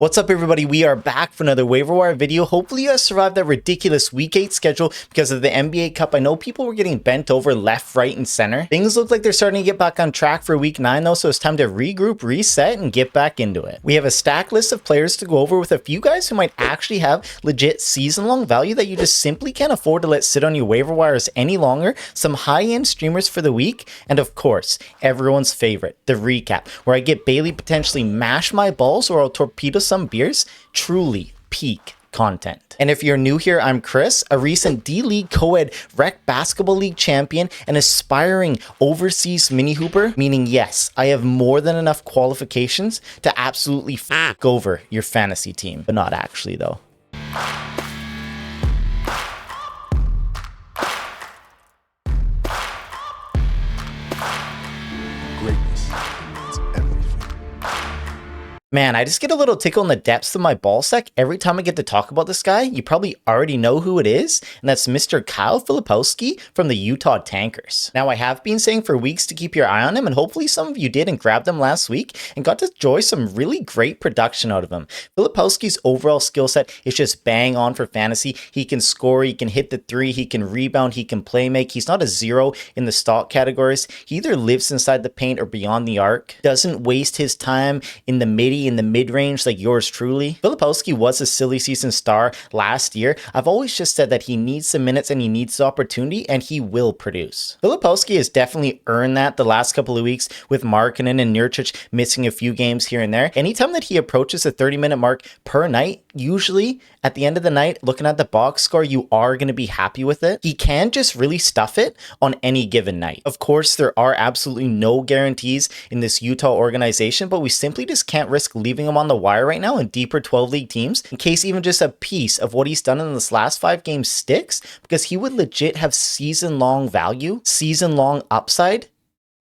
What's up, everybody? We are back for another waiver wire video. Hopefully you guys survived that ridiculous week 8 schedule because of the NBA Cup. I know people were getting bent over left, right, and center. Things look like they're starting to get back on track for week 9 though, so it's time to regroup, reset, and get back into it. We have a stacked list of players to go over with a few guys who might actually have legit season-long value that you just simply can't afford to let sit on your waiver wires any longer, some high-end streamers for the week, and of course, everyone's favorite, the recap, where I get Bailey potentially mash my balls or I'll torpedo some beers. Truly peak content. And if you're new here, I'm Chris, a recent D-League co-ed rec basketball league champion and aspiring overseas mini hooper, meaning yes, I have more than enough qualifications to absolutely fuck over your fantasy team, but not actually though. Man, I just get a little tickle in the depths of my ball sack every time I get to talk about this guy. You probably already know who it is, and that's Mr. Kyle Filipowski from the Utah Tankers. Now, I have been saying for weeks to keep your eye on him, and hopefully some of you did and grabbed him last week and got to enjoy some really great production out of him. Filipowski's overall skill set is just bang on for fantasy. He can score, he can hit the three, he can rebound, he can play make. He's not a zero in the stock categories. He either lives inside the paint or beyond the arc, doesn't waste his time in the mid-range like yours truly. Filipowski was a silly season star last year. I've always just said that he needs some minutes and he needs the opportunity, and he will produce. Filipowski has definitely earned that the last couple of weeks with Markkanen and Nurkic missing a few games here and there. Anytime that he approaches the 30-minute mark per night, usually at the end of the night, looking at the box score, you are going to be happy with it. He can just really stuff it on any given night. Of course, there are absolutely no guarantees in this Utah organization, but we simply just can't risk leaving him on the wire right now in deeper 12 league teams in case even just a piece of what he's done in this last 5 games sticks, because he would legit have season-long value, season-long upside,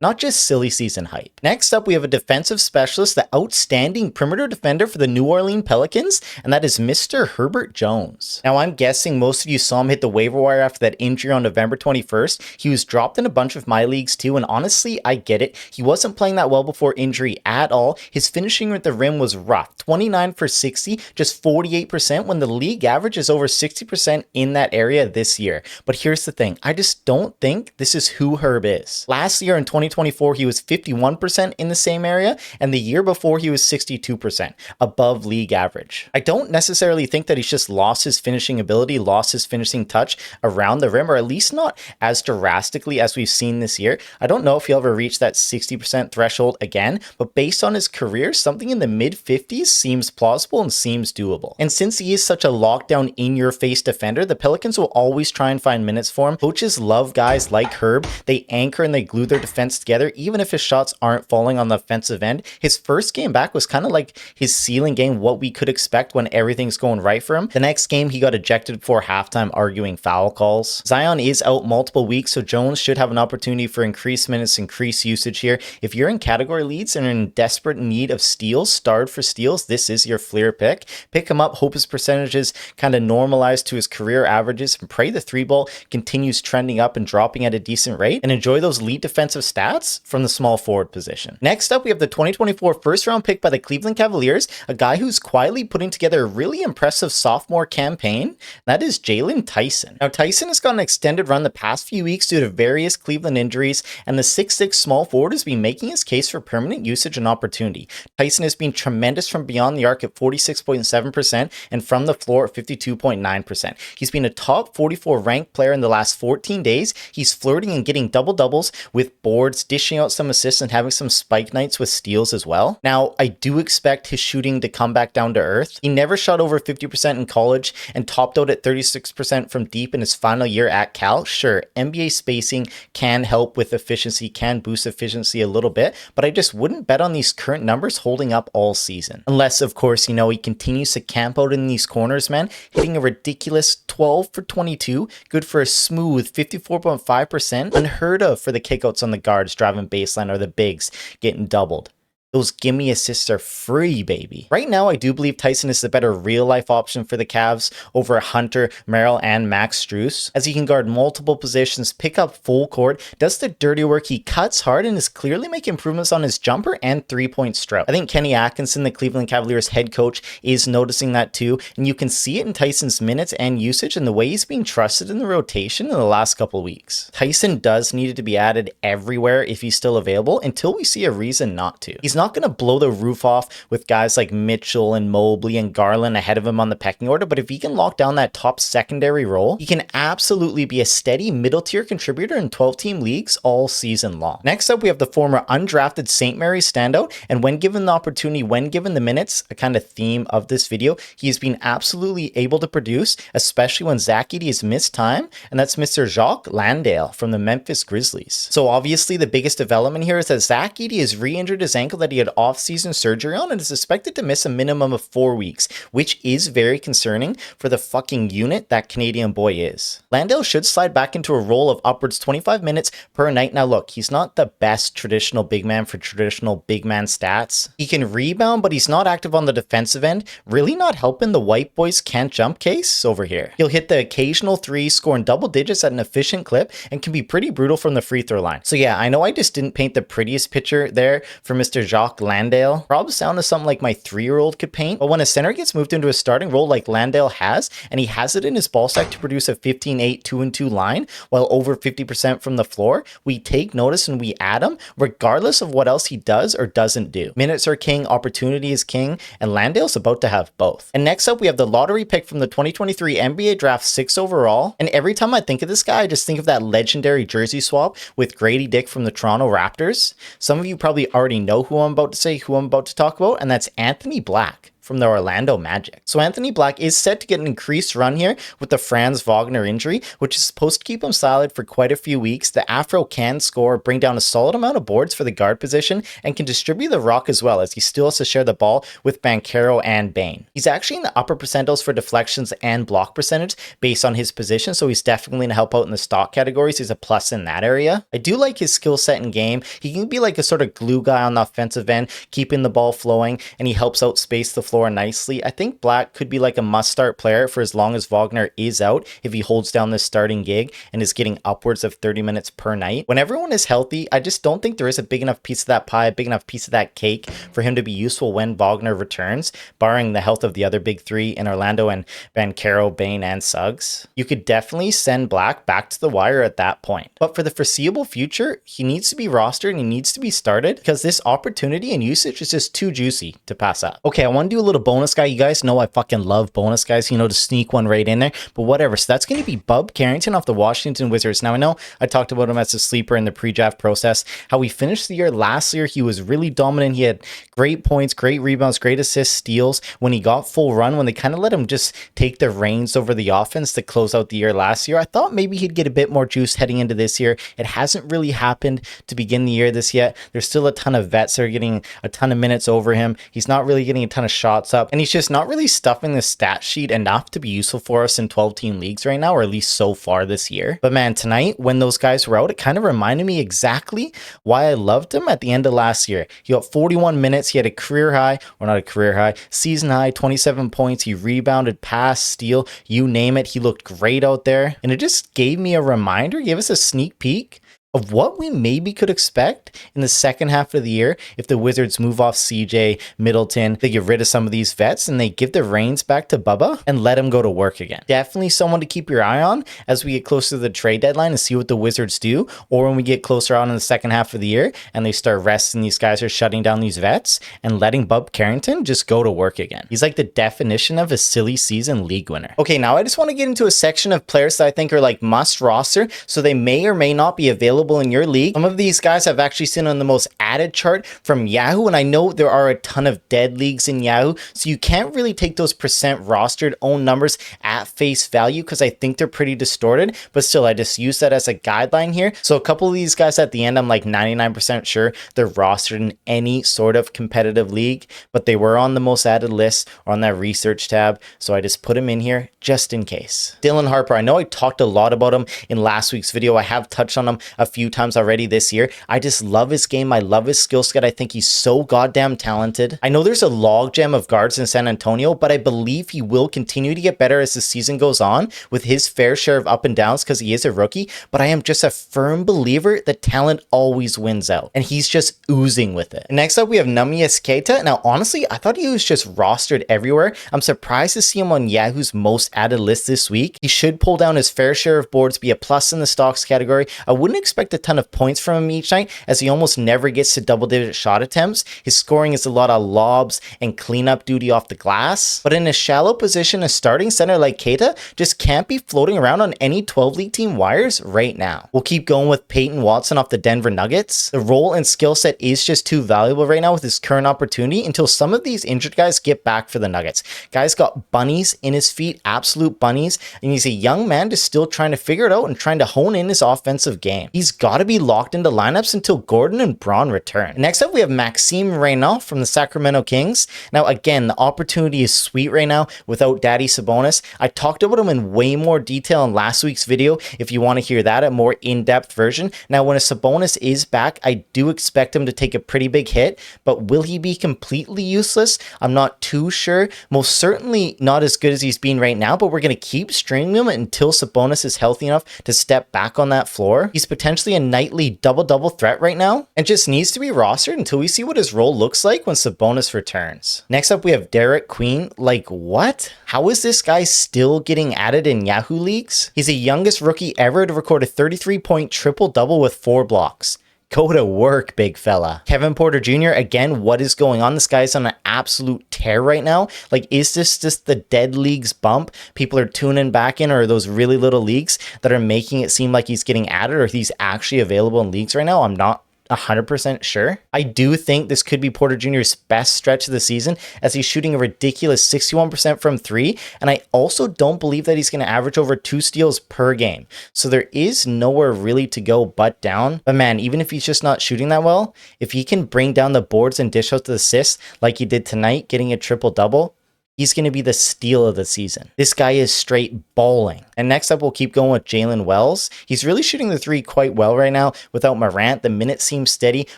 not just silly season hype. Next up, we have a defensive specialist, the outstanding perimeter defender for the New Orleans Pelicans, and that is Mr. Herbert Jones. Now, I'm guessing most of you saw him hit the waiver wire after that injury on November 21st. He was dropped in a bunch of my leagues too, and honestly, I get it. He wasn't playing that well before injury at all. His finishing at the rim was rough. 29 for 60, just 48%, when the league average is over 60% in that area this year. But here's the thing, I just don't think this is who Herb is. Last year in 2024, he was 51% in the same area, and the year before he was 62%, above league average. I don't necessarily think that he's just lost his finishing ability, lost his finishing touch around the rim, or at least not as drastically as we've seen this year. I don't know if he'll ever reach that 60% threshold again, but based on his career, something in the mid-50s seems plausible and seems doable. And since he is such a lockdown, in-your-face defender, the Pelicans will always try and find minutes for him. Coaches love guys like Herb. They anchor and they glue their defense together, even if his shots aren't falling on the offensive end. His first game back was kind of like his ceiling game, what we could expect when everything's going right for him. The next game, he got ejected before halftime arguing foul calls. Zion is out multiple weeks, so Jones should have an opportunity for increased minutes, increased usage here. If you're in category leads and are in desperate need of steals, starved for steals, this is your flair pick. Pick him up, hope his percentages kind of normalize to his career averages, and pray the 3-ball continues trending up and dropping at a decent rate, and enjoy those elite defensive stats from the small forward position. Next up, we have the 2024 first round pick by the Cleveland Cavaliers, a guy who's quietly putting together a really impressive sophomore campaign. That is Jalen Tyson. Now, Tyson has got an extended run the past few weeks due to various Cleveland injuries, and the 6'6" small forward has been making his case for permanent usage and opportunity. Tyson has been tremendous from beyond the arc at 46.7% and from the floor at 52.9%. He's been a top 44 ranked player in the last 14 days. He's flirting and getting double-doubles with boards, dishing out some assists, and having some spike nights with steals as well. Now, I do expect his shooting to come back down to earth. He never shot over 50% in college and topped out at 36% from deep in his final year at Cal. Sure, NBA spacing can help with efficiency, can boost efficiency a little bit, but I just wouldn't bet on these current numbers holding up all season. Unless, of course, he continues to camp out in these corners, man, hitting a ridiculous 12 for 22, good for a smooth 54.5%, unheard of for the kickouts on the guards driving baseline or the bigs getting doubled. Those gimme assists are free, baby. Right now, I do believe Tyson is the better real-life option for the Cavs over Hunter, Merrill, and Max Strus, as he can guard multiple positions, pick up full court, does the dirty work, he cuts hard, and is clearly making improvements on his jumper and three-point stroke. I think Kenny Atkinson, the Cleveland Cavaliers head coach, is noticing that too, and you can see it in Tyson's minutes and usage and the way he's being trusted in the rotation in the last couple weeks. Tyson does need to be added everywhere if he's still available until we see a reason not to. He's not going to blow the roof off with guys like Mitchell and Mobley and Garland ahead of him on the pecking order, but if he can lock down that top secondary role, he can absolutely be a steady middle tier contributor in 12-team leagues all season long. Next up, we have the former undrafted St. Mary's standout, and when given the opportunity, when given the minutes, a kind of theme of this video, he's been absolutely able to produce, especially when Zach Edey has missed time, and that's Mr. Jacques Landale from the Memphis Grizzlies. So obviously the biggest development here is that Zach Edey has re-injured his ankle that he had off-season surgery on and is expected to miss a minimum of 4 weeks, which is very concerning for the fucking unit that Canadian boy is. Landale should slide back into a role of upwards 25 minutes per night. Now look, he's not the best traditional big man for traditional big man stats. He can rebound, but he's not active on the defensive end, really not helping the white boys can't jump case over here. He'll hit the occasional three, scoring double digits at an efficient clip, and can be pretty brutal from the free throw line. So yeah, I know I just didn't paint the prettiest picture there for Mr. Jacques Landale. Probably sounded something like my 3-year-old could paint, but when a center gets moved into a starting role like Landale has, and he has it in his ball sack to produce a 15-8, 2-2 line, while over 50% from the floor, we take notice and we add him, regardless of what else he does or doesn't do. Minutes are king, opportunity is king, and Landale's about to have both. And next up, we have the lottery pick from the 2023 NBA Draft 6 overall, and every time I think of this guy, I just think of that legendary jersey swap with Grady Dick from the Toronto Raptors. Some of you probably already know who I'm about to say, who I'm about to talk about, and that's Anthony Black from the Orlando Magic. So Anthony Black is set to get an increased run here with the Franz Wagner injury, which is supposed to keep him solid for quite a few weeks. The Afro can score, bring down a solid amount of boards for the guard position, and can distribute the rock as well, as he still has to share the ball with Banchero and Bane. He's actually in the upper percentiles for deflections and block percentage based on his position, so he's definitely going to help out in the stock categories. He's a plus in that area. I do like his skill set in game. He can be like a sort of glue guy on the offensive end, keeping the ball flowing, and he helps out space the floor nicely. I think Black could be like a must-start player for as long as Wagner is out if he holds down this starting gig and is getting upwards of 30 minutes per night. When everyone is healthy, I just don't think there is a big enough piece of that pie, a big enough piece of that cake for him to be useful when Wagner returns, barring the health of the other big three in Orlando and Banchero, Bane, and Suggs. You could definitely send Black back to the wire at that point. But for the foreseeable future, he needs to be rostered and he needs to be started because this opportunity and usage is just too juicy to pass up. Okay, I want to do a little bonus guy. You guys know I fucking love bonus guys, you know, to sneak one right in there, but whatever. So that's going to be Bub Carrington off the Washington Wizards. Now I know I talked about him as a sleeper in the pre-draft process, how he finished the year last year. He was really dominant. He had great points, great rebounds, great assists, steals. When he got full run, when they kind of let him just take the reins over the offense to close out the year last year, I thought maybe he'd get a bit more juice heading into this year. It hasn't really happened to begin the year this yet. There's still a ton of vets that are getting a ton of minutes over him. He's not really getting a ton of shots up, and he's just not really stuffing the stat sheet enough to be useful for us in 12-team leagues right now, or at least so far this year. But man, tonight, when those guys were out, it kind of reminded me exactly why I loved him at the end of last year. He got 41 minutes. He had a career high, or not a career high, season high, 27 points. He rebounded, passed, steal, you name it. He looked great out there. And it just gave me a reminder, gave us a sneak peek of what we maybe could expect in the second half of the year if the Wizards move off CJ, Middleton, they get rid of some of these vets and they give the reins back to Bubba and let him go to work again. Definitely someone to keep your eye on as we get closer to the trade deadline and see what the Wizards do, or when we get closer on in the second half of the year and they start resting these guys or shutting down these vets and letting Bub Carrington just go to work again. He's like the definition of a silly season league winner. Okay, now I just want to get into a section of players that I think are like must roster, so they may or may not be available in your league. Some of these guys I've actually seen on the most added chart from Yahoo, and I know there are a ton of dead leagues in Yahoo, so you can't really take those percent rostered own numbers at face value because I think they're pretty distorted, but still I just use that as a guideline here. So a couple of these guys at the end, I'm like 99% sure they're rostered in any sort of competitive league, but they were on the most added list or on that research tab, so I just put them in here just in case. Dylan Harper, I know I talked a lot about him in last week's video. I have touched on him a few times already this year. I just love his game. I love his skill set. I think he's so goddamn talented. I know there's a logjam of guards in San Antonio, but I believe he will continue to get better as the season goes on with his fair share of up and downs because he is a rookie. But I am just a firm believer that talent always wins out, and he's just oozing with it. And next up, we have Namias Keita. Now, honestly, I thought he was just rostered everywhere. I'm surprised to see him on Yahoo's most added list this week. He should pull down his fair share of boards, be a plus in the stocks category. I wouldn't expect a ton of points from him each night, as he almost never gets to double-digit shot attempts. His scoring is a lot of lobs and cleanup duty off the glass. But in a shallow position, a starting center like Keita just can't be floating around on any 12 league team wires right now. We'll keep going with Peyton Watson off the Denver Nuggets. The role and skill set is just too valuable right now with his current opportunity until some of these injured guys get back for the Nuggets. Guy's got bunnies in his feet, absolute bunnies, and he's a young man just still trying to figure it out and trying to hone in his offensive game. He's got to be locked into lineups until Gordon and Braun return. Next up, we have Maxime Reynaud from the Sacramento Kings. Now, again, the opportunity is sweet right now without Daddy Sabonis. I talked about him in way more detail in last week's video if you want to hear that, a more in-depth version. Now, when a Sabonis is back, I do expect him to take a pretty big hit, but will he be completely useless? I'm not too sure. Most certainly not as good as he's been right now, but we're going to keep streaming him until Sabonis is healthy enough to step back on that floor. He's potentially a nightly double-double threat right now and just needs to be rostered until we see what his role looks like when Sabonis returns. Next up, we have Derek Queen. Like, what? How is this guy still getting added in Yahoo leagues? He's the youngest rookie ever to record a 33-point triple-double with 4 blocks. Go to work, big fella. Kevin Porter Jr., again, what is going on? This guy's on an absolute tear right now. Like, is this just the dead leagues bump? People are tuning back in, or are those really little leagues that are making it seem like he's getting added, or he's actually available in leagues right now? I'm not 100% sure. I do think this could be Porter Jr.'s best stretch of the season, as he's shooting a ridiculous 61% from 3, and I also don't believe that he's going to average over 2 steals per game. So there is nowhere really to go but down. But man, even if he's just not shooting that well, if he can bring down the boards and dish out the assists like he did tonight, getting a triple-double, he's going to be the steal of the season. This guy is straight balling. And next up, we'll keep going with Jalen Wells. He's really shooting the 3 quite well right now. Without Morant, the minutes seem steady.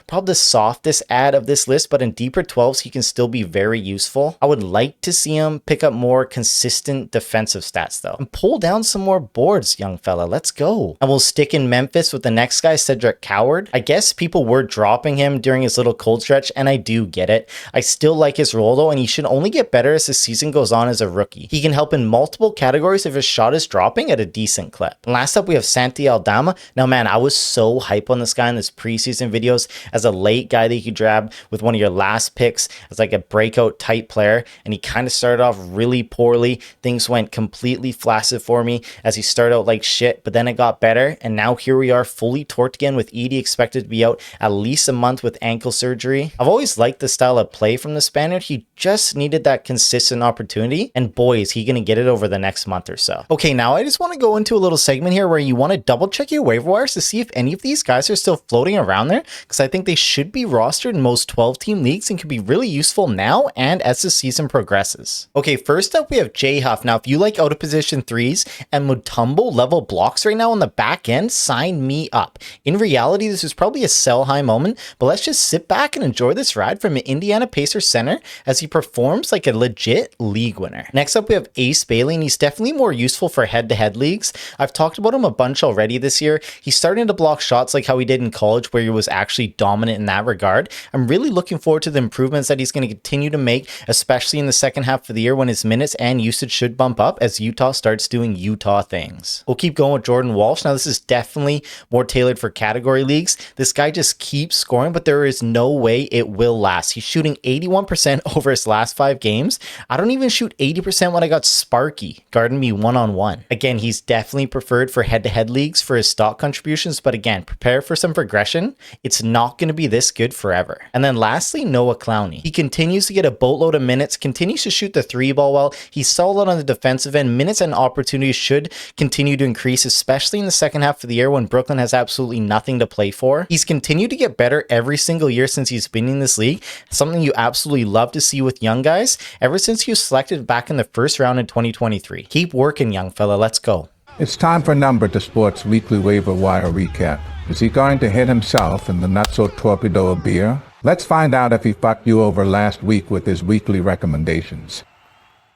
Probably the softest ad of this list, but in deeper 12s, he can still be very useful. I would like to see him pick up more consistent defensive stats though, and pull down some more boards, young fella. Let's go. And we'll stick in Memphis with the next guy, Cedric Coward. I guess people were dropping him during his little cold stretch, and I do get it. I still like his role though, and he should only get better as the season goes on as a rookie. He can help in multiple categories if his shot is dropping at a decent clip. And last up, we have Santi Aldama. Now, man, I was so hype on this guy in this preseason videos as a late guy that you could grab with one of your last picks as like a breakout type player. And he kind of started off really poorly. Things went completely flaccid for me as he started out like shit, but then it got better. And now here we are, fully torqued again with Edie expected to be out at least a month with ankle surgery. I've always liked the style of play from the Spaniard. He just needed that consistent opportunity, and boy, is he going to get it over the next month or so. Okay, now I just want to go into a little segment here where you want to double check your waiver wires to see if any of these guys are still floating around there, because I think they should be rostered in most 12-team leagues and can be really useful now and as the season progresses. Okay, first up, we have J Huff. Now, if you like out of position 3s and Mutombo level blocks right now on the back end, sign me up. In reality, this is probably a sell high moment, but let's just sit back and enjoy this ride from an Indiana Pacers center as he performs like a legit league winner. Next up, we have Ace Bailey, and he's definitely more useful for head-to-head leagues. I've talked about him a bunch already this year. He's starting to block shots like how he did in college, where he was actually dominant in that regard. I'm really looking forward to the improvements that he's going to continue to make, especially in the second half of the year when his minutes and usage should bump up as Utah starts doing Utah things. We'll keep going with Jordan Walsh. Now, this is definitely more tailored for category leagues. This guy just keeps scoring, but there is no way it will last. He's shooting 81% over his last 5 games. I don't even shoot 80% when I got Sparky guarding me one-on-one. Again, he's definitely preferred for head-to-head leagues for his stock contributions, but again, prepare for some progression. It's not going to be this good forever. And then lastly, Noah Clowney. He continues to get a boatload of minutes, continues to shoot the 3-ball well. He's solid on the defensive end. Minutes and opportunities should continue to increase, especially in the second half of the year when Brooklyn has absolutely nothing to play for. He's continued to get better every single year since he's been in this league, something you absolutely love to see with young guys ever since he was selected back in the first round in 2023. Keep working, young fella. Let's go. It's time for Number, the Sports Weekly Waiver Wire Recap. Is he going to hit himself in the not-so-torpedo of beer? Let's find out if he fucked you over last week with his weekly recommendations.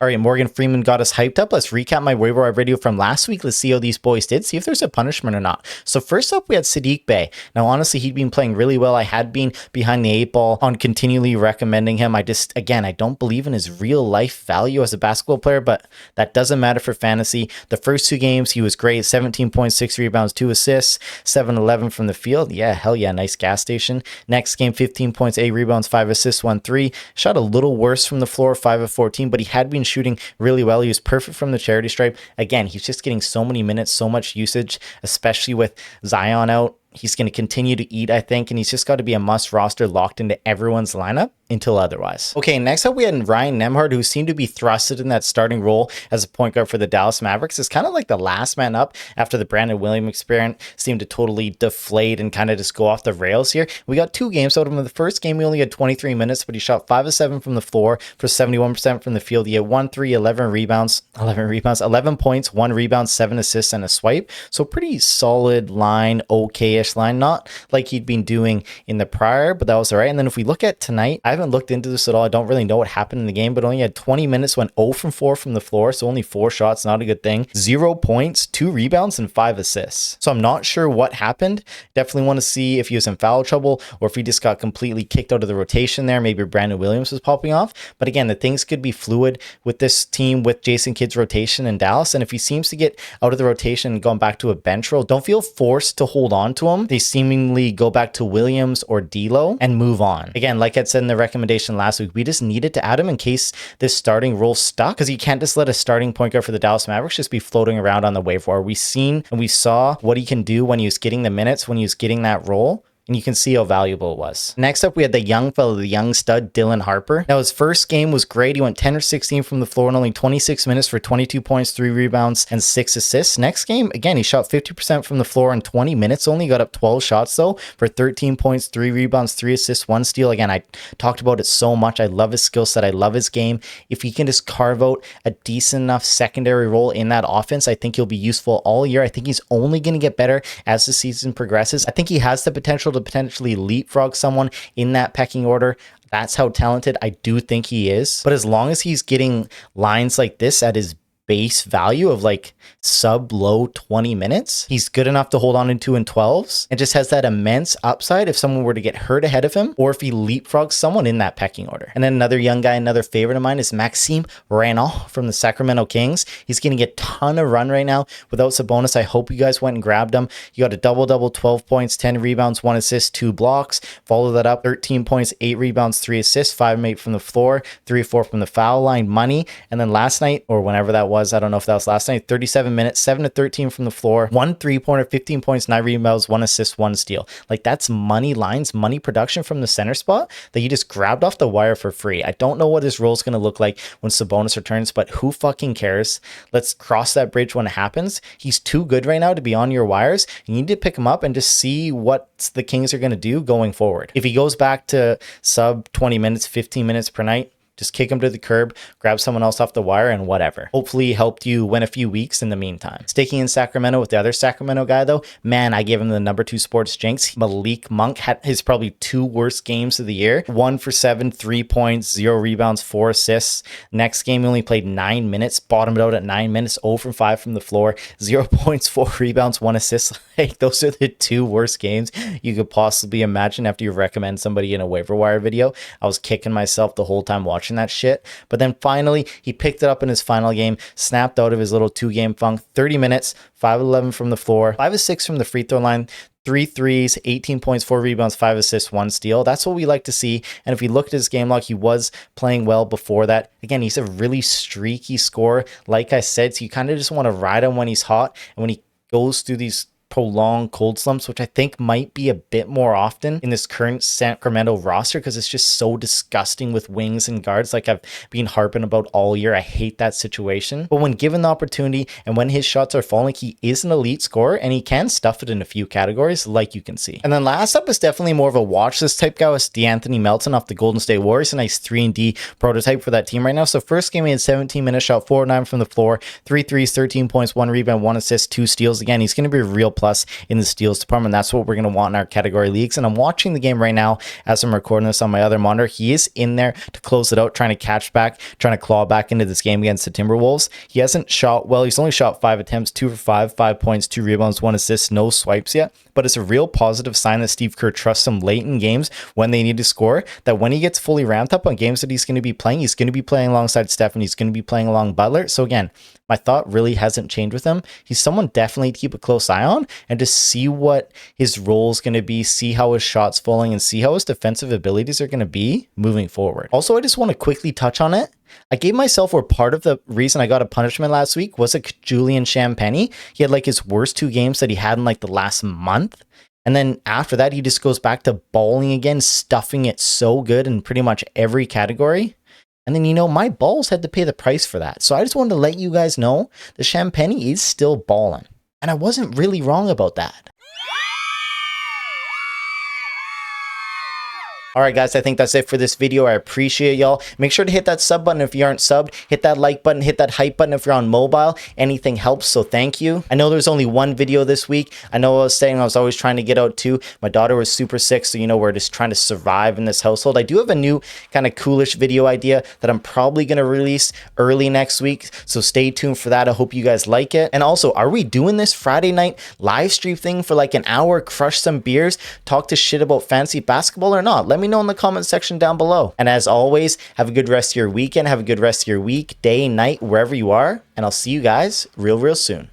All right, Morgan Freeman got us hyped up. Let's recap my waiver wire video from last week. Let's see how these boys did, see if there's a punishment or not. So first up, we had Sadiq Bey. Now, honestly, he'd been playing really well. I had been behind the 8 ball on continually recommending him. I don't believe in his real life value as a basketball player, but that doesn't matter for fantasy. The first 2 games, he was great. 17.6 rebounds, 2 assists, 7-11 from the field. Yeah, hell yeah, nice gas station. Next game, 15 points, 8 rebounds, 5 assists, 1 3. Shot a little worse from the floor, 5 of 14, but he had been shooting really well. He was perfect from the charity stripe. Again, he's just getting so many minutes, so much usage, especially with Zion out. He's going to continue to eat, I think, and he's just got to be a must roster locked into everyone's lineup until otherwise. Okay, next up we had Ryan Nembhard, who seemed to be thrusted in that starting role as a point guard for the Dallas Mavericks. It's kind of like the last man up after the Brandon Williams experiment seemed to totally deflate and kind of just go off the rails here. We got 2 games out of him. In the first game, he only had 23 minutes, but he shot 5 of 7 from the floor for 71% from the field. He had 1 3, 11 rebounds, 11 points, 1 rebound, 7 assists, and a swipe. So pretty solid line, okay-ish line. Not like he'd been doing in the prior, but that was all right. And then if we look at tonight, I haven't looked into this at all. I don't really know what happened in the game, but only had 20 minutes, went 0 from 4 from the floor. So only 4 shots, not a good thing. 0 points, 2 rebounds, and 5 assists. So I'm not sure what happened. Definitely want to see if he was in foul trouble or if he just got completely kicked out of the rotation there. Maybe Brandon Williams was popping off. But again, the things could be fluid with this team, with Jason Kidd's rotation in Dallas. And if he seems to get out of the rotation and going back to a bench role, don't feel forced to hold on to him. They seemingly go back to Williams or D'Lo and move on. Again, like I said in the recommendation last week, we just needed to add him in case this starting role stuck, because you can't just let a starting point guard for the Dallas Mavericks just be floating around on the waiver wire. We saw what he can do when he was getting the minutes, when he was getting that role. And you can see how valuable it was. Next up, we had the young fellow, the young stud, Dylan Harper. Now, his first game was great. He went 10 or 16 from the floor in only 26 minutes for 22 points, 3 rebounds, and 6 assists. Next game, again, he shot 50% from the floor in 20 minutes only. Got up 12 shots, though, for 13 points, 3 rebounds, 3 assists, 1 steal. Again, I talked about it so much. I love his skill set. I love his game. If he can just carve out a decent enough secondary role in that offense, I think he'll be useful all year. I think he's only going to get better as the season progresses. I think he has the potential to potentially leapfrog someone in that pecking order. That's how talented I do think he is. But as long as he's getting lines like this at his base value of like sub low 20 minutes, he's good enough to hold on in 2 and 12s and just has that immense upside if someone were to get hurt ahead of him or if he leapfrogs someone in that pecking order. And then another young guy, another favorite of mine is Maxime Reynaud from the Sacramento Kings. He's getting a ton of run right now without Sabonis. I hope you guys went and grabbed him. You got a double-double, 12 points, 10 rebounds, 1 assist, 2 blocks. Follow that up, 13 points, 8 rebounds, 3 assists, 5 and 8 from the floor, 3 or 4 from the foul line, money. And then last night, or whenever that was, I don't know if that was last night, 37 minutes, 7 to 13 from the floor, 1 3-pointer, 15 points, 9 rebounds, 1 assist, 1 steal. Like, that's money lines, money production from the center spot that you just grabbed off the wire for free. I don't know what his role is going to look like when Sabonis returns, but who fucking cares? Let's cross that bridge when it happens. He's too good right now to be on your wires. You need to pick him up and just see what the Kings are going to do going forward. If he goes back to sub 20 minutes, 15 minutes per night, just kick him to the curb, grab someone else off the wire, and whatever. Hopefully helped you win a few weeks in the meantime. Sticking in Sacramento with the other Sacramento guy, though, man, I gave him the number 2 sports jinx. Malik Monk had his probably 2 worst games of the year. 1 for 7, 3 points, 0 rebounds, 4 assists. Next game, he only played 9 minutes, bottomed out at 9 minutes, 0 from 5 from the floor, 0 points, 4 rebounds, 1 assist. Like, those are the 2 worst games you could possibly imagine after you recommend somebody in a waiver wire video. I was kicking myself the whole time watching that shit. But then finally, he picked it up in his final game, snapped out of his little 2-game funk, 30 minutes, 5-11 from the floor, 5-6 from the free throw line, 3 threes, 18 points, 4 rebounds, 5 assists, 1 steal. That's what we like to see. And if we look at his game log, he was playing well before that. Again, he's a really streaky scorer. Like I said, so you kind of just want to ride him when he's hot. And when he goes through these prolonged cold slumps, which I think might be a bit more often in this current Sacramento roster because it's just so disgusting with wings and guards, like I've been harping about all year. I hate that situation. But when given the opportunity and when his shots are falling, he is an elite scorer and he can stuff it in a few categories, like you can see. And then last up is definitely more of a watch list type guy, was DeAnthony Melton off the Golden State Warriors, a nice 3-and-D prototype for that team right now. So first game, he had 17 minutes, shot 4-9 from the floor, 3 threes, 13 points, 1 rebound, 1 assist, 2 steals. Again, he's going to be a real player plus in the steals department. That's what we're going to want in our category leagues. And I'm watching the game right now as I'm recording this on my other monitor. He is in there to close it out, trying to catch back, trying to claw back into this game against the Timberwolves. He hasn't shot well. He's only shot 5 attempts, 2 for 5, 5 points, 2 rebounds, 1 assist, no swipes yet. But it's a real positive sign that Steve Kerr trusts him late in games when they need to score, that when he gets fully ramped up on games that he's going to be playing alongside Steph, and he's going to be playing along Butler. So again, my thought really hasn't changed with him. He's someone definitely to keep a close eye on and to see what his role is going to be, see how his shot's falling, and see how his defensive abilities are going to be moving forward. Also, I just want to quickly touch on it. I gave myself, or part of the reason I got a punishment last week was a Julian Champagny. He had like his worst 2 games that he had in like the last month. And then after that, he just goes back to balling again, stuffing it so good in pretty much every category. And then, my balls had to pay the price for that. So I just wanted to let you guys know the Champagny is still balling. And I wasn't really wrong about that. All right, guys, I think that's it for this video. I appreciate y'all. Make sure to hit that sub button if you aren't subbed. Hit that like button, hit that hype button if you're on mobile. Anything helps, so thank you. I know there's only one video this week. I know I was saying I was always trying to get out too. My daughter was super sick, so we're just trying to survive in this household. I do have a new kind of coolish video idea that I'm probably going to release early next week, so stay tuned for that. I hope you guys like it. And also, are we doing this Friday night live stream thing for like an hour, crush some beers, talk to shit about fantasy basketball or not? Let me know in the comment section down below. And as always, have a good rest of your weekend, have a good rest of your week, day, night, wherever you are, and I'll see you guys real soon.